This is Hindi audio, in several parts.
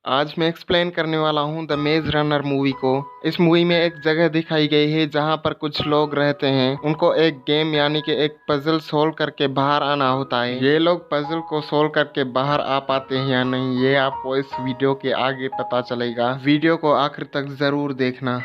आज मैं एक्सप्लेन करने वाला हूँ द मेज रनर मूवी को। इस मूवी में एक जगह दिखाई गई है जहाँ पर कुछ लोग रहते हैं। उनको एक गेम यानी कि एक पजल सोल्व करके बाहर आना होता है। ये लोग पजल को सोल्व करके बाहर आ पाते हैं या नहीं, ये आपको इस वीडियो के आगे पता चलेगा। वीडियो को आखिर तक जरूर देखना।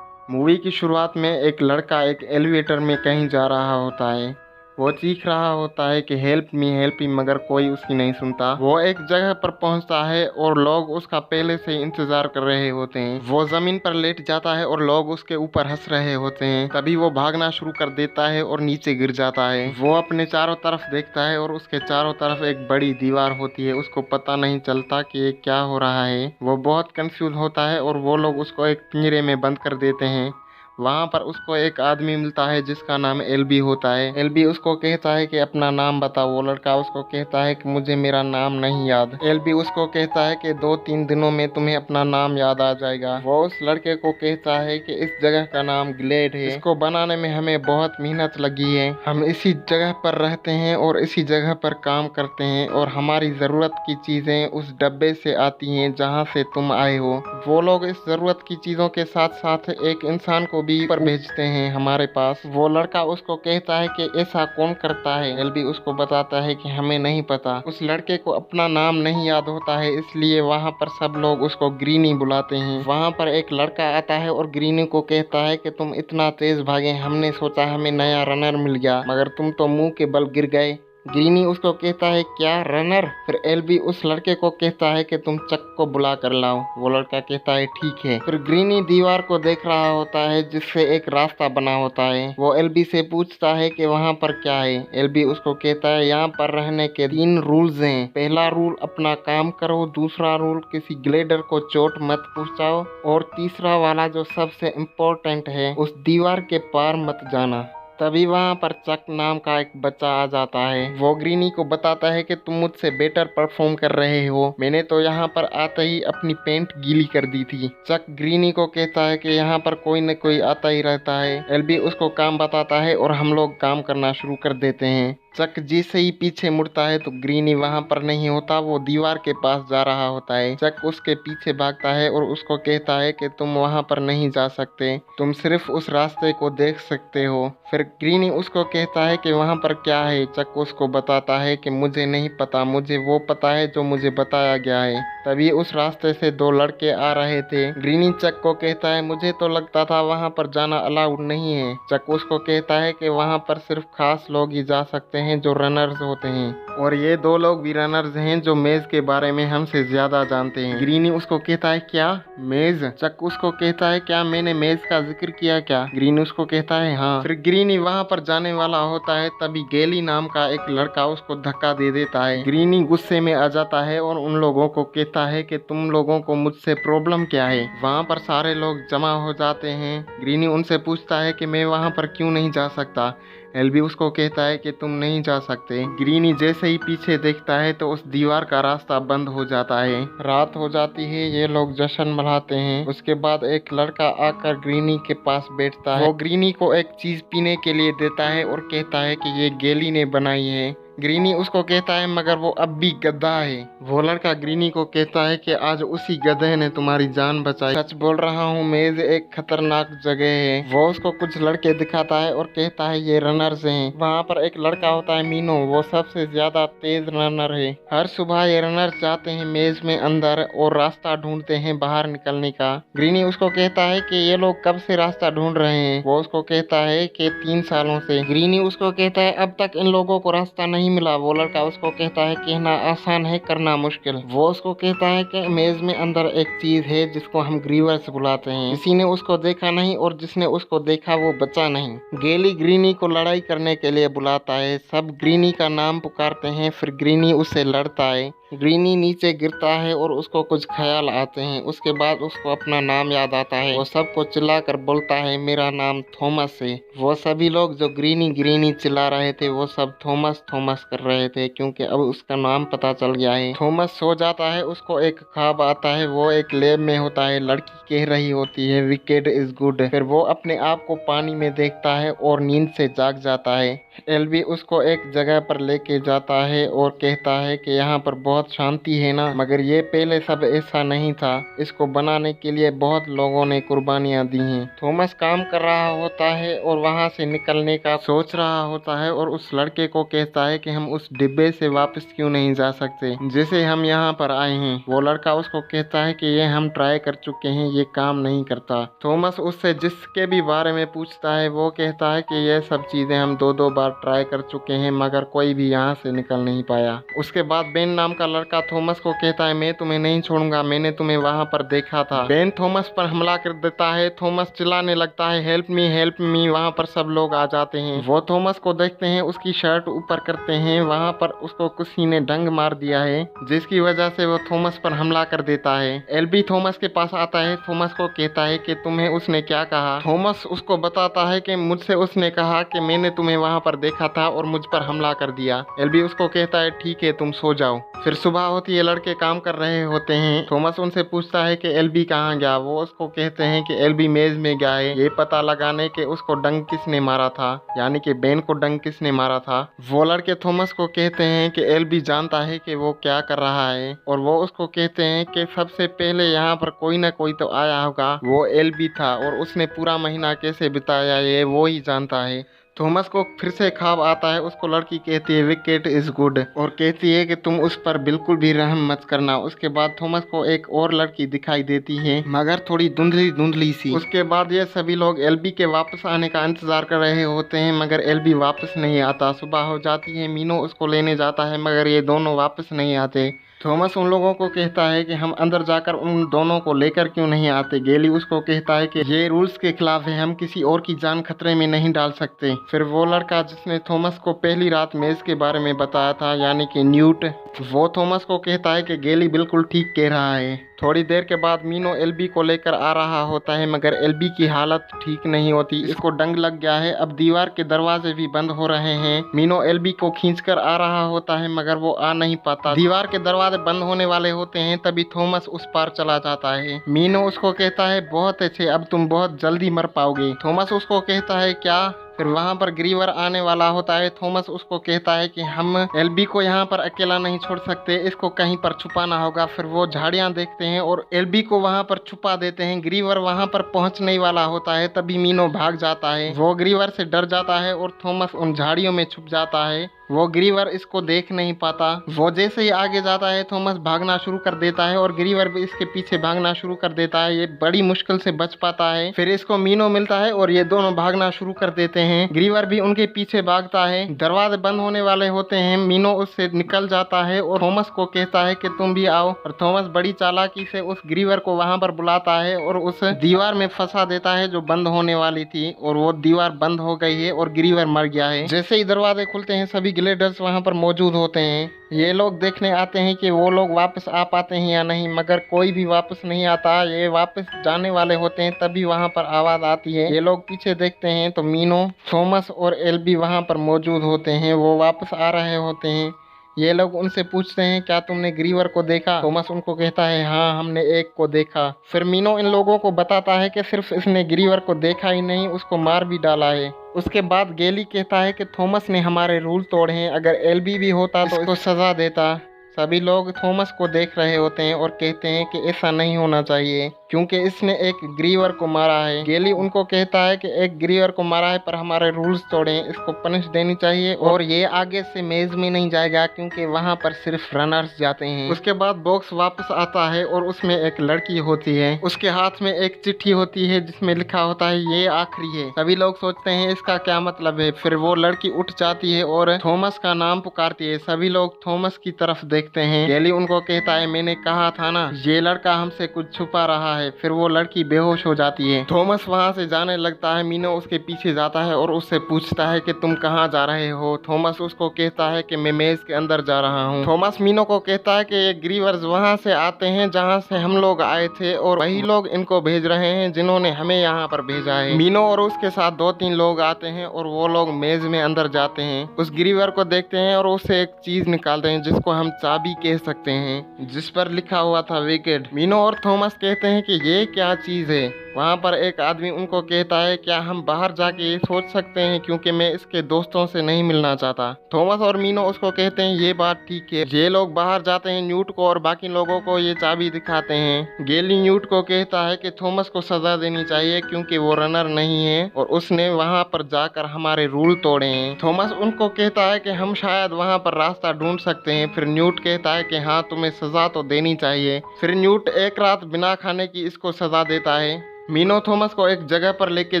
मूवी की शुरुआत में एक लड़का एक एलिवेटर में कहीं जा रहा होता है। वो चीख रहा होता है कि हेल्प मी, मगर कोई उसकी नहीं सुनता। वो एक जगह पर पहुंचता है और लोग उसका पहले से ही इंतजार कर रहे होते हैं। वो जमीन पर लेट जाता है और लोग उसके ऊपर हंस रहे होते हैं। तभी वो भागना शुरू कर देता है और नीचे गिर जाता है। वो अपने चारों तरफ देखता है और उसके चारों तरफ एक बड़ी दीवार होती है। उसको पता नहीं चलता कि ये क्या हो रहा है। वो बहुत कंफ्यूज होता है और वो लोग उसको एक पिंजरे में बंद कर देते हैं। वहाँ पर उसको एक आदमी मिलता है जिसका नाम एलबी होता है। एलबी उसको कहता है कि अपना नाम बताओ। वो लड़का उसको कहता है कि मुझे मेरा नाम नहीं याद। एलबी उसको कहता है कि 2-3 दिनों में तुम्हें अपना नाम याद आ जाएगा। वो उस लड़के को कहता है कि इस जगह का नाम ग्लेड है। इसको बनाने में हमें बहुत मेहनत लगी है। हम इसी जगह पर रहते हैं और इसी जगह पर काम करते हैं और हमारी जरूरत की चीजें उस डब्बे से आती हैं जहाँ से तुम आए हो। वो लोग इस जरूरत की चीजों के साथ साथ एक इंसान को भी पर भेजते हैं हमारे पास। वो लड़का उसको कहता है कि ऐसा कौन करता है। एलबी उसको बताता है कि हमें नहीं पता। उस लड़के को अपना नाम नहीं याद होता है, इसलिए वहाँ पर सब लोग उसको ग्रीनी बुलाते हैं। वहाँ पर एक लड़का आता है और ग्रीनी को कहता है कि तुम इतना तेज भागे, हमने सोचा हमें नया रनर मिल गया, मगर तुम तो मुंह के बल गिर गए। ग्रीनी उसको कहता है क्या रनर। फिर एलबी उस लड़के को कहता है कि तुम चक को बुला कर लाओ। वो लड़का कहता है ठीक है। फिर ग्रीनी दीवार को देख रहा होता है जिससे एक रास्ता बना होता है। वो एलबी से पूछता है कि वहाँ पर क्या है। एलबी उसको कहता है यहाँ पर रहने के 3 रूल्स हैं। पहला रूल अपना काम करो, दूसरा रूल किसी ग्लेडर को चोट मत पहुँचाओ, और तीसरा वाला जो सबसे इम्पोर्टेंट है, उस दीवार के पार मत जाना। तभी वहाँ पर चक नाम का एक बच्चा आ जाता है। वो ग्रीनी को बताता है कि तुम मुझसे बेटर परफॉर्म कर रहे हो, मैंने तो यहाँ पर आते ही अपनी पेंट गीली कर दी थी। चक ग्रीनी को कहता है कि यहाँ पर कोई न कोई आता ही रहता है। एलबी उसको काम बताता है और हम लोग काम करना शुरू कर देते हैं। चक जैसे ही पीछे मुड़ता है तो ग्रीनी वहाँ पर नहीं होता, वो दीवार के पास जा रहा होता है। चक उसके पीछे भागता है और उसको कहता है कि तुम वहाँ पर नहीं जा सकते, तुम सिर्फ उस रास्ते को देख सकते हो। फिर ग्रीनी उसको कहता है कि वहाँ पर क्या है। चक उसको बताता है कि मुझे नहीं पता, मुझे वो पता है जो मुझे बताया गया है। तभी उस रास्ते से 2 लड़के आ रहे थे। ग्रीनी चक को कहता है मुझे तो लगता था वहाँ पर जाना अलाउड नहीं है। चक उसको कहता है कि वहाँ पर सिर्फ खास लोग ही जा सकते हैं जो रनर्स होते हैं, और ये 2 लोग भी रनर्स हैं जो मेज के बारे में हमसे ज्यादा जानते हैं। ग्रीनी उसको कहता है क्या मेज। चक उसको कहता है क्या मैंने मेज का जिक्र किया क्या। ग्रीनी उसको कहता है हाँ। फिर ग्रीनी वहाँ पर जाने वाला होता है, तभी गेली नाम का एक लड़का उसको धक्का दे देता है। ग्रीनी गुस्से में आ जाता है और उन लोगों को कहता है कि तुम लोगों को मुझसे प्रॉब्लम क्या है। वहाँ पर सारे लोग जमा हो जाते हैं। ग्रीनी उनसे पूछता है कि मैं वहाँ पर क्यों नहीं जा सकता। एलबी उसको कहता है कि तुम नहीं जा सकते। ग्रीनी जैसे ही पीछे देखता है तो उस दीवार का रास्ता बंद हो जाता है। रात हो जाती है, ये लोग जश्न मनाते हैं। उसके बाद एक लड़का आकर ग्रीनी के पास बैठता है। वो ग्रीनी को एक चीज पीने के लिए देता है और कहता है कि ये गेली ने बनाई है। ग्रीनी उसको कहता है मगर वो अब भी गधा है। वो लड़का ग्रीनी को कहता है कि आज उसी गधे ने तुम्हारी जान बचाई। सच बोल रहा हूँ, मेज एक खतरनाक जगह है। वो उसको कुछ लड़के दिखाता है और कहता है ये रनर्स हैं। वहाँ पर एक लड़का होता है मीनो, वो सबसे ज्यादा तेज रनर है। हर सुबह ये रनर्स जाते हैं मेज में अंदर और रास्ता ढूंढते हैं बाहर निकलने का। ग्रीनी उसको कहता है कि ये लोग कब से रास्ता ढूंढ रहे हैं। वो उसको कहता है कि 3 सालों से। ग्रीनी उसको कहता है अब तक इन लोगों को रास्ता नहीं मिला। वो लड़का उसको कहता है कहना आसान है, करना मुश्किल। वो उसको कहता है कि मेज में अंदर एक चीज है जिसको हम ग्रीवर्स बुलाते हैं। किसी ने उसको देखा नहीं और जिसने उसको देखा वो बचा नहीं। गेली ग्रीनी को लड़ाई करने के लिए बुलाता है। सब ग्रीनी का नाम पुकारते हैं। फिर ग्रीनी उससे लड़ता है। ग्रीनी नीचे गिरता है और उसको कुछ ख्याल आते हैं। उसके बाद उसको अपना नाम याद आता है। वो सबको चिल्लाकर बोलता है मेरा नाम थॉमस है। वो सभी लोग जो ग्रीनी ग्रीनी चिल्ला रहे थे वो सब थॉमस थॉमस तलाश कर रहे थे, क्योंकि अब उसका नाम पता चल गया है। थॉमस सो जाता है, उसको एक ख्वाब आता है, वो एक लैब में होता है, लड़की कह रही होती है विकेड इज गुड। फिर वो अपने आप को पानी में देखता है और नींद से जाग जाता है। एल्बी उसको एक जगह पर लेके जाता है और कहता है कि यहाँ पर बहुत शांति है ना, मगर ये पहले सब ऐसा नहीं था, इसको बनाने के लिए बहुत लोगों ने कुर्बानियां दी हैं। थॉमस काम कर रहा होता है और वहाँ से निकलने का सोच रहा होता है और उस लड़के को कहता है कि हम उस डिब्बे से वापस क्यों नहीं जा सकते जिसे हम यहाँ पर आए हैं। वो लड़का उसको कहता है कि ये हम ट्राई कर चुके हैं, ये काम नहीं करता। थॉमस उससे जिसके भी बारे में पूछता है वो कहता है कि ये सब चीजें हम दो बार ट्राई कर चुके हैं, मगर कोई भी यहाँ से निकल नहीं पाया। उसके बाद बेन नाम का लड़का थॉमस को कहता है मैं तुम्हें नहीं छोड़ूंगा, मैंने तुम्हें वहाँ पर देखा था। बेन थॉमस पर हमला कर देता है, थॉमस चिल्लाने लगता है हेल्प मी। वहाँ पर सब लोग आ जाते हैं, वो थॉमस को देखते हैं, उसकी शर्ट ऊपर करते हैं, वहाँ पर उसको किसी ने डंग मार दिया है, जिसकी वजह से वो थॉमस पर हमला कर देता है। एल्बी थॉमस के पास आता है, थॉमस को कहता है कि तुम्हें उसने क्या कहा। थॉमस उसको बताता है कि मुझसे उसने कहा कि मैंने तुम्हें वहाँ पर देखा था और मुझ पर हमला कर दिया। एल्बी उसको कहता है ठीक है तुम सो जाओ। फिर सुबह होती है, लड़के काम कर रहे होते हैं। थॉमस उनसे पूछता है कि एल्बी कहाँ गया। वो उसको कहते हैं कि एल्बी मेज में गया है, ये पता लगाने के उसको डंग किसने मारा था, यानी कि बेन को डंग किसने मारा था। वो लड़के थॉमस को कहते हैं कि एल्बी जानता है कि वो क्या कर रहा है, और वो उसको कहते हैं कि सबसे पहले यहाँ पर कोई ना कोई तो आया होगा, वो एल्बी था, और उसने पूरा महीना कैसे बिताया ये वो ही जानता है। थॉमस को फिर से ख्वाब आता है, उसको लड़की कहती है विकेट इज गुड, और कहती है कि तुम उस पर बिल्कुल भी रहम मत करना। उसके बाद थॉमस को एक और लड़की दिखाई देती है, मगर थोड़ी धुंधली सी। उसके बाद ये सभी लोग एल्बी के वापस आने का इंतजार कर रहे होते हैं, मगर एल्बी वापस नहीं आता। सुबह हो जाती है, मीनो उसको लेने जाता है, मगर ये दोनों वापस नहीं आते। थॉमस उन लोगों को कहता है कि हम अंदर जाकर उन दोनों को लेकर क्यों नहीं आते। गेली उसको कहता है कि ये रूल्स के खिलाफ है, हम किसी और की जान खतरे में नहीं डाल सकते। फिर वो लड़का जिसने थॉमस को पहली रात मेज के बारे में बताया था, यानी कि न्यूट, वो थॉमस को कहता है कि गेली बिल्कुल ठीक कह रहा है। थोड़ी देर के बाद मीनो एल्बी को लेकर आ रहा होता है, मगर एल्बी की हालत ठीक नहीं होती, इसको डंग लग गया है। अब दीवार के दरवाजे भी बंद हो रहे हैं। मीनो एल्बी को खींचकर आ रहा होता है, मगर वो आ नहीं पाता। दीवार के दरवाजे बंद होने वाले होते हैं, तभी थॉमस उस पार चला जाता है। मीनो उसको कहता है बहुत अच्छे, अब तुम बहुत जल्दी मर पाओगे। थॉमस उसको कहता है क्या। फिर वहाँ पर ग्रीवर आने वाला होता है। थॉमस उसको कहता है कि हम एल्बी को यहाँ पर अकेला नहीं छोड़ सकते, इसको कहीं पर छुपाना होगा। फिर वो झाड़ियाँ देखते हैं और एल्बी को वहाँ पर छुपा देते हैं। ग्रीवर वहाँ पर पहुँचने वाला होता है, तभी मीनो भाग जाता है। वो ग्रीवर से डर जाता है और थॉमस उन झाड़ियों में छुप जाता है। वो ग्रीवर इसको देख नहीं पाता। वो जैसे ही आगे जाता है, थॉमस भागना शुरू कर देता है और ग्रीवर भी इसके पीछे भागना शुरू कर देता है। ये बड़ी मुश्किल से बच पाता है। फिर इसको मीनो मिलता है और ये दोनों भागना शुरू कर देते हैं। ग्रीवर भी उनके पीछे भागता है। दरवाजे बंद होने वाले होते हैं। मीनो उससे निकल जाता है और थॉमस को कहता है कि तुम भी आओ, और थॉमस बड़ी चालाकी से उस ग्रीवर को वहां पर बुलाता है और उस दीवार में फंसा देता है जो बंद होने वाली थी, और वो दीवार बंद हो गई है और ग्रीवर मर गया है। जैसे ही दरवाजे खुलते हैं, सभी ग्लेडर्स वहां पर मौजूद होते हैं। ये लोग देखने आते हैं कि वो लोग वापस आ पाते हैं या नहीं, मगर कोई भी वापस नहीं आता। ये वापस जाने वाले होते हैं, तभी वहां पर आवाज आती है। ये लोग पीछे देखते हैं तो मीनो, थॉमस और एल्बी वहां पर मौजूद होते हैं। वो वापस आ रहे होते हैं। ये लोग उनसे पूछते हैं क्या तुमने ग्रीवर को देखा। थॉमस उनको कहता है हाँ, हमने एक को देखा। फिर मीनो इन लोगों को बताता है कि सिर्फ इसने ग्रीवर को देखा ही नहीं, उसको मार भी डाला है। उसके बाद गेली कहता है कि थॉमस ने हमारे रूल तोड़े हैं, अगर एल्बी भी होता तो इसको सजा देता। सभी लोग थॉमस को देख रहे होते हैं और कहते हैं कि ऐसा नहीं होना चाहिए, क्योंकि इसने एक ग्रीवर को मारा है। गेली उनको कहता है कि एक ग्रीवर को मारा है पर हमारे रूल्स तोड़े हैं, इसको पनिश देनी चाहिए, और ये आगे से मेज में नहीं जाएगा क्योंकि वहां पर सिर्फ रनर्स जाते हैं। उसके बाद बॉक्स वापस आता है और उसमें एक लड़की होती है। उसके हाथ में एक चिट्ठी होती है जिसमें लिखा होता है ये आखिरी है। सभी लोग सोचते हैं इसका क्या मतलब है। फिर वो लड़की उठ जाती है और थॉमस का नाम पुकारती है। सभी लोग थॉमस की तरफ देखते हैं। गेली उनको कहता है मैंने कहा था ना, ये लड़का हमसे कुछ छुपा रहा है। है। फिर वो लड़की बेहोश हो जाती है। थॉमस वहाँ से जाने लगता है। मीनो उसके पीछे जाता है और उससे पूछता है कि तुम कहाँ जा रहे हो। थॉमस उसको कहता है कि मैं मेज के अंदर जा रहा हूँ। थॉमस मीनो को कहता है कि ये ग्रीवर्स वहाँ से आते हैं जहाँ से हम लोग आए थे और वही लोग इनको भेज रहे हैं जिन्होंने हमें यहाँ पर भेजा है। मीनो और उसके साथ 2-3 लोग आते हैं और वो लोग मेज में अंदर जाते हैं, उस ग्रीवर को देखते हैं और उससे एक चीज निकालते हैं जिसको हम चाबी कह सकते हैं, जिस पर लिखा हुआ था विकेड। मीनो और थॉमस कहते हैं कि ये क्या चीज है। वहाँ पर एक आदमी उनको कहता है क्या हम बाहर जाके ये सोच सकते हैं क्योंकि मैं इसके दोस्तों से नहीं मिलना चाहता। थॉमस और मीनो उसको कहते हैं ये बात ठीक है। ये लोग बाहर जाते हैं, न्यूट को और बाकी लोगों को ये चाबी दिखाते हैं। गेली न्यूट को कहता है कि थॉमस को सजा देनी चाहिए क्योंकि वो रनर नहीं है और उसने वहाँ पर जाकर हमारे रूल तोड़े हैं। थॉमस उनको कहता है कि हम शायद वहाँ पर रास्ता ढूंढ सकते हैं। फिर न्यूट कहता है कि हाँ तुम्हें सजा तो देनी चाहिए। फिर न्यूट एक रात बिना खाने की इसको सजा देता है। मीनो थॉमस को एक जगह पर लेके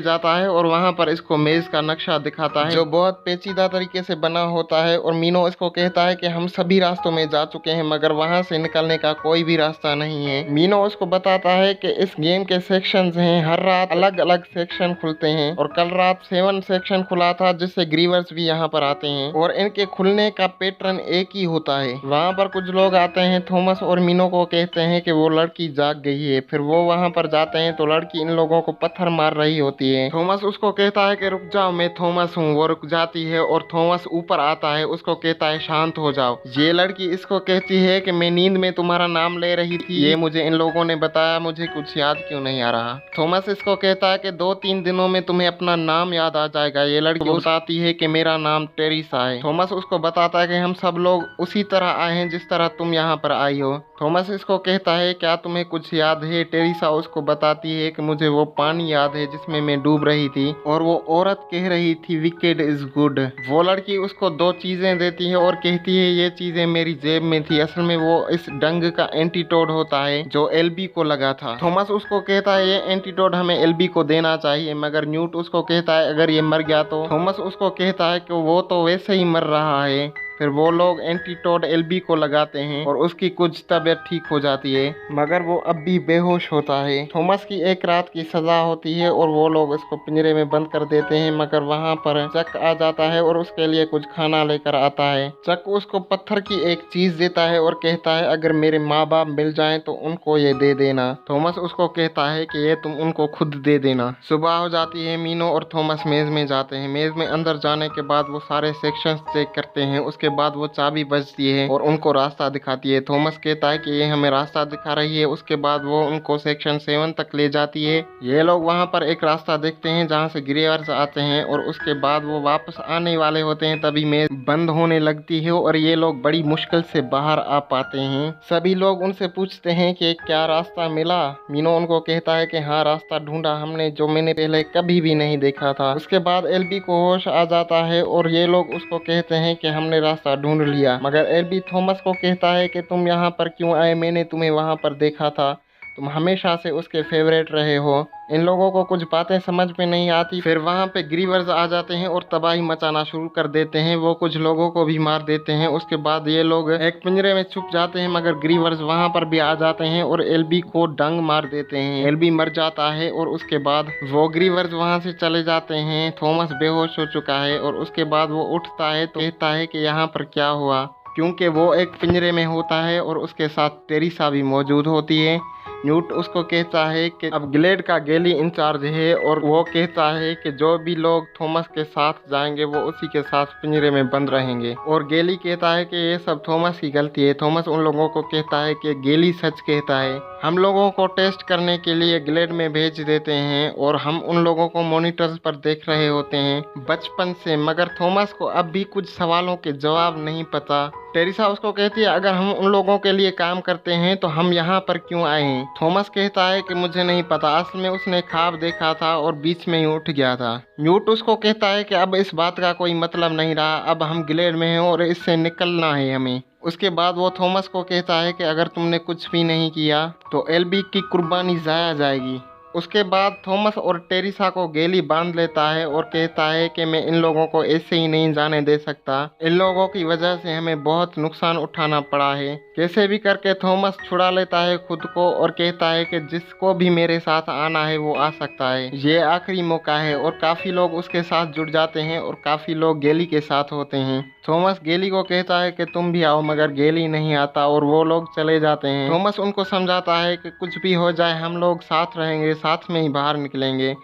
जाता है और वहाँ पर इसको मेज का नक्शा दिखाता है जो बहुत पेचीदा तरीके से बना होता है और मीनो इसको कहता है कि हम सभी रास्तों में जा चुके हैं मगर वहाँ से निकलने का कोई भी रास्ता नहीं है। मीनो उसको बताता है कि इस गेम के सेक्शंस हैं, हर रात अलग अलग सेक्शन खुलते हैं और कल रात 7 सेक्शन खुला था जिससे ग्रीवर्स भी यहाँ पर आते हैं और इनके खुलने का पैटर्न एक ही होता है। वहाँ पर कुछ लोग आते हैं, थॉमस और मीनो को कहते हैं कि वो लड़की जाग गई है। फिर वो वहाँ पर जाते हैं तो लड़की इन लोगों को पत्थर मार रही होती है। थॉमस उसको कहता है कि रुक जाओ मैं थॉमस हूँ। वो रुक जाती है और थॉमस ऊपर आता है, उसको कहता है शांत हो जाओ। ये लड़की इसको कहती है कि मैं नींद में तुम्हारा नाम ले रही थी, ये मुझे इन लोगों ने बताया, मुझे कुछ याद क्यों नहीं आ रहा। थॉमस इसको कहता है कि 2-3 दिनों में तुम्हें अपना नाम याद आ जाएगा। ये लड़की बताती है कि मेरा नाम टेरिसा है। थॉमस उसको बताता है कि हम सब लोग उसी तरह आए हैं जिस तरह तुम यहाँ पर आई हो। थॉमस इसको कहता है क्या तुम्हें कुछ याद है। टेरिसा उसको बताती है कि मुझे वो पानी याद है जिसमें मैं डूब रही थी और वो औरत कह रही थी विकेड इज गुड। वो लड़की उसको 2 चीजें देती है और कहती है ये चीजें मेरी जेब में थी, असल में वो इस डंग का एंटीटोड होता है जो एलबी को लगा था। थॉमस उसको कहता है ये एंटीटोड हमें एलबी को देना चाहिए मगर न्यूट उसको कहता है अगर ये मर गया तो। थॉमस उसको कहता है कि वो तो वैसे ही मर रहा है। फिर वो लोग एंटीटोड एलबी को लगाते हैं और उसकी कुछ तबीयत ठीक हो जाती है मगर वो अब भी बेहोश होता है। थॉमस की एक रात की सजा होती है और वो लोग उसको पिंजरे में बंद कर देते हैं मगर वहाँ पर चक आ जाता है और उसके लिए कुछ खाना लेकर आता है। चक उसको पत्थर की एक चीज देता है और कहता है अगर मेरे माँ बाप मिल जाएं तो उनको ये दे देना। थॉमस उसको कहता है कि ये तुम उनको खुद दे देना। सुबह हो जाती है, मीनो और थॉमस मेज में जाते हैं। मेज में अंदर जाने के बाद वो सारे सेक्शंस चेक करते हैं। उसके बाद वो चाबी बजती है और उनको रास्ता दिखाती है। थॉमस कहता है कि ये हमें रास्ता दिखा रही है। उसके बाद वो उनको सेक्शन 7 तक ले जाती है। ये लोग वहाँ पर एक रास्ता देखते हैं जहाँ से ग्रीवर्स आते हैं और उसके बाद वो वापस आने वाले होते हैं तभी मेज बंद होने लगती है और ये लोग बड़ी मुश्किल से बाहर आ पाते हैं। सभी लोग उनसे पूछते हैं कि क्या रास्ता मिला। मीनो उनको कहता है कि हाँ रास्ता ढूंढा हमने जो मैंने पहले कभी भी नहीं देखा था। उसके बाद एलबी को होश आ जाता है और ये लोग उसको कहते हैं कि हमने रास्ता ढूंढ लिया मगर एलबी थॉमस को कहता है कि तुम यहाँ पर क्यों आए, मैंने तुम्हें वहाँ पर देखा था, तुम हमेशा से उसके फेवरेट रहे हो। इन लोगों को कुछ बातें समझ में नहीं आती। फिर वहाँ पे ग्रीवर्स आ जाते हैं और तबाही मचाना शुरू कर देते हैं। वो कुछ लोगों को भी मार देते हैं। उसके बाद ये लोग एक पिंजरे में छुप जाते हैं मगर ग्रीवर्स वहाँ पर भी आ जाते हैं और एलबी को डंग मार देते हैं। एलबी मर जाता है और उसके बाद वो ग्रीवर्स वहाँ से चले जाते हैं। थॉमस बेहोश हो चुका है और उसके बाद वो उठता है तो कहता है कि यहाँ पर क्या हुआ, क्योंकि वो एक पिंजरे में होता है और उसके साथ टेरिसा भी मौजूद होती है। न्यूट उसको कहता है कि अब ग्लेड का गेली इंचार्ज है और वो कहता है कि जो भी लोग थॉमस के साथ जाएंगे वो उसी के साथ पिंजरे में बंद रहेंगे और गेली कहता है कि ये सब थॉमस की गलती है। थॉमस उन लोगों को कहता है कि गेली सच कहता है। हम लोगों को टेस्ट करने के लिए ग्लेड में भेज देते हैं और हम उन लोगों को मॉनिटर्स पर देख रहे होते हैं बचपन से, मगर थॉमस को अब भी कुछ सवालों के जवाब नहीं पता। टेरिसा उसको कहती है अगर हम उन लोगों के लिए काम करते हैं तो हम यहाँ पर क्यों आए हैं। थॉमस कहता है कि मुझे नहीं पता, असल में उसने ख्वाब देखा था और बीच में ही उठ गया था। न्यूट उसको कहता है कि अब इस बात का कोई मतलब नहीं रहा, अब हम ग्लेड में हैं और इससे निकलना है हमें। उसके बाद वो थॉमस को कहता है कि अगर तुमने कुछ भी नहीं किया तो एलबी की कुर्बानी जाया जाएगी। उसके बाद थॉमस और टेरिसा को गेली बांध लेता है और कहता है कि मैं इन लोगों को ऐसे ही नहीं जाने दे सकता। इन लोगों की वजह से हमें बहुत नुकसान उठाना पड़ा है। कैसे भी करके थॉमस छुड़ा लेता है खुद को और कहता है कि जिसको भी मेरे साथ आना है वो आ सकता है, ये आखिरी मौका है। और काफी लोग उसके साथ जुड़ जाते हैं और काफी लोग गेली के साथ होते हैं। थॉमस गेली को कहता है कि तुम भी आओ, मगर गेली नहीं आता और वो लोग चले जाते हैं। थॉमस उनको समझाता है कि कुछ भी हो जाए हम लोग साथ रहेंगे, साथ में ही बाहर निकलेंगे।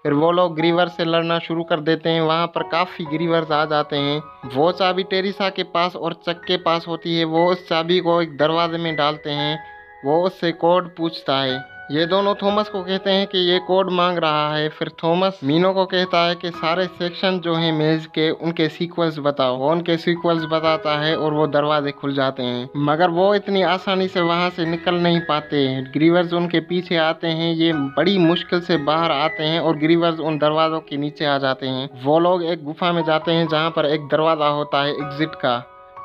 फिर वो लोग ग्रीवर से लड़ना शुरू कर देते हैं। वहाँ पर काफ़ी ग्रीवर्स आ जाते हैं। वो चाबी टेरिसा के पास और चक के पास होती है। वो उस चाबी को एक दरवाजे में डालते हैं। वो उससे कोड पूछता है। ये दोनों थॉमस को कहते हैं कि ये कोड मांग रहा है। फिर थॉमस मीनो को कहता है कि सारे सेक्शन जो हैं मेज के उनके सीक्वल्स बताओ। वो उनके सीक्वल्स बताता है और वो दरवाजे खुल जाते हैं, मगर वो इतनी आसानी से वहाँ से निकल नहीं पाते। ग्रीवर्स उनके पीछे आते हैं। ये बड़ी मुश्किल से बाहर आते हैं और ग्रीवर्स उन दरवाजों के नीचे आ जाते हैं। वो लोग एक गुफा में जाते हैं जहाँ पर एक दरवाज़ा होता है एग्जिट का।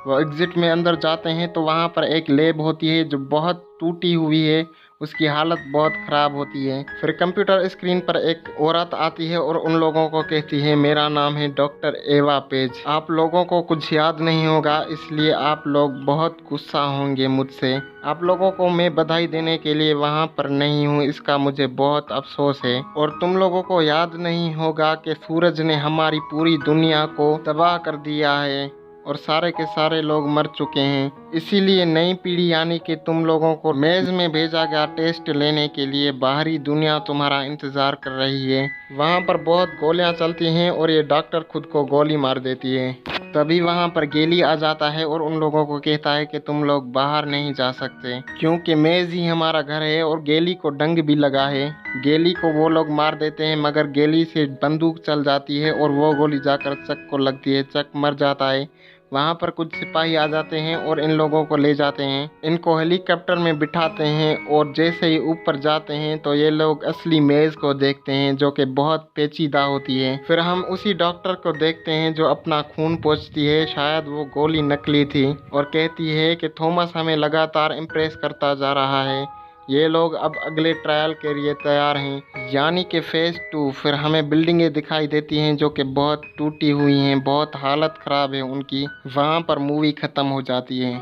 वो एग्जिट में अंदर जाते हैं तो वहाँ पर एक लैब होती है जो बहुत टूटी हुई है, उसकी हालत बहुत ख़राब होती है। फिर कंप्यूटर स्क्रीन पर एक औरत आती है और उन लोगों को कहती है मेरा नाम है डॉक्टर एवा पेज। आप लोगों को कुछ याद नहीं होगा, इसलिए आप लोग बहुत गुस्सा होंगे मुझसे। आप लोगों को मैं बधाई देने के लिए वहाँ पर नहीं हूँ, इसका मुझे बहुत अफसोस है। और तुम लोगों को याद नहीं होगा कि सूरज ने हमारी पूरी दुनिया को तबाह कर दिया है और सारे के सारे लोग मर चुके हैं। इसीलिए नई पीढ़ी यानी कि तुम लोगों को मेज में भेजा गया टेस्ट लेने के लिए। बाहरी दुनिया तुम्हारा इंतज़ार कर रही है। वहाँ पर बहुत गोलियाँ चलती हैं और ये डॉक्टर खुद को गोली मार देती है। तभी वहाँ पर गेली आ जाता है और उन लोगों को कहता है कि तुम लोग बाहर नहीं जा सकते क्योंकि मेज ही हमारा घर है। और गेली को डंग भी लगा है। गेली को वो लोग मार देते हैं, मगर गेली से बंदूक चल जाती है और वो गोली जाकर चक को लगती है। चक मर जाता है। वहाँ पर कुछ सिपाही आ जाते हैं और इन लोगों को ले जाते हैं। इनको हेलीकॉप्टर में बिठाते हैं और जैसे ही ऊपर जाते हैं तो ये लोग असली मेज़ को देखते हैं जो कि बहुत पेचीदा होती है। फिर हम उसी डॉक्टर को देखते हैं जो अपना खून पोंछती है। शायद वो गोली नकली थी और कहती है कि थॉमस हमें लगातार इम्प्रेस करता जा रहा है। ये लोग अब अगले ट्रायल के लिए तैयार हैं, यानी कि फेज़ 2। फिर हमें बिल्डिंगें दिखाई देती हैं जो कि बहुत टूटी हुई हैं, बहुत हालत ख़राब है उनकी। वहाँ पर मूवी ख़त्म हो जाती है।